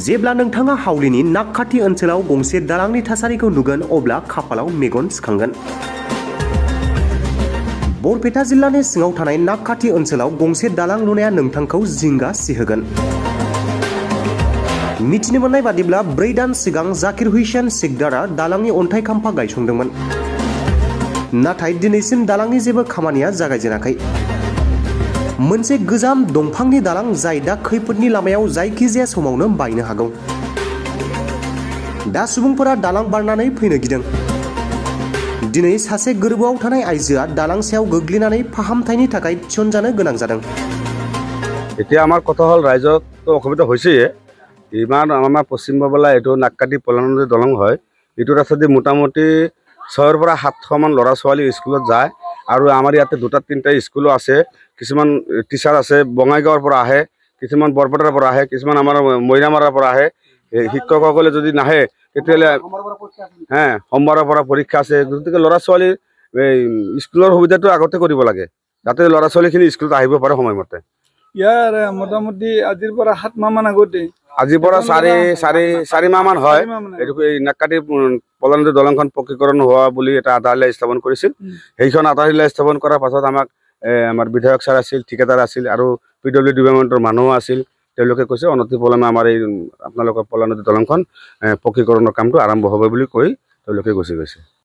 जेब्ला नोंथाङा हावलिनि नाकखाथि ओनसोलाव गंसे दालांनि थासारिखौ नुगोन अब्ला खाफालाव मेगन सिखांगोन। बरपेटा जिल्लानि सिङाव थानाय नाकखाथि ओनसोलाव गंसे दालां लुनाया नोंथांखौ जिंगा सिहोगोन। मिथिनो मोननाय बादिब्ला 4 दान सिगां जाकिर हुसैन सिकदारआ दालांनि अन्थाइ खाम्फा गायसंदोंमोन। नाथाय दिनैसिम दालांनि जेबो खामानिया जागायजेनाखै। मोनसे गोजाम दंफांनि दालां जाय दा खैफोदनि लामायाव जायखिजाया समावनो बायनो हागौ। दा सुबुंफोरा दालां बारनानै फैनो गिदों। दिनै सासे गोरबोआव थानाय आइजोआ दालां सायाव गोग्लैनानै फाहामथायनि थाखाय थिसनजानो गोनां जादों। এতিয়া আমাৰ কথা হ'ল ৰাইজক তো অসুবিধা হৈছেই। ইমান আমাৰ পশ্চিম বাবলা এইটো নাককাটি পলানদী দলং হয়। এইটো ৰাস্তাদি মোটামুটি 6ৰ পৰা 700 মান ল'ৰা ছোৱালী স্কুলত যায় আৰু আমাৰ ইয়াতে 2-3টা স্কুলো আছে। কিছুমান টিচাৰ আছে বঙাইগাঁৱৰ পৰা আহে, কিছুমান বৰপেটাৰ পৰা আহে, কিছুমান আমাৰ মইনামাৰাৰ পৰা আহে। শিক্ষকসকলে যদি নাহে তেতিয়াহ'লে সোমবাৰৰ পৰা পৰীক্ষা আছে। গতিকে ল'ৰা ছোৱালীৰ স্কুলৰ সুবিধাটো আগতে কৰিব লাগে যাতে ল'ৰা ছোৱালীখিনি স্কুলত আহিব পাৰে সময়মতে। ইয়াৰ মোটামুটি আজিৰ পৰা 7 মাহ মান আগতে, আজিৰ পৰা 4 মাহ মান হয় এইটো এই নাককাটি পলানদী দলংখন পকীকৰণ হোৱা বুলি এটা আধাৰশিলা স্থাপন কৰিছিল। সেইখন আধাৰশিলা স্থাপন কৰাৰ পাছত আমাক আমাৰ বিধায়ক ছাৰ আছিল, ঠিকাদাৰ আছিল আৰু PWD ডিপাৰ্টমেণ্টৰ মানুহ আছিল। তেওঁলোকে কৈছে অনতিপলমে আমাৰ এই আপোনালোকৰ পলানদী দলংখন পকীকৰণৰ কামটো আৰম্ভ হ'ব বুলি কৈ তেওঁলোকে গুচি গৈছে।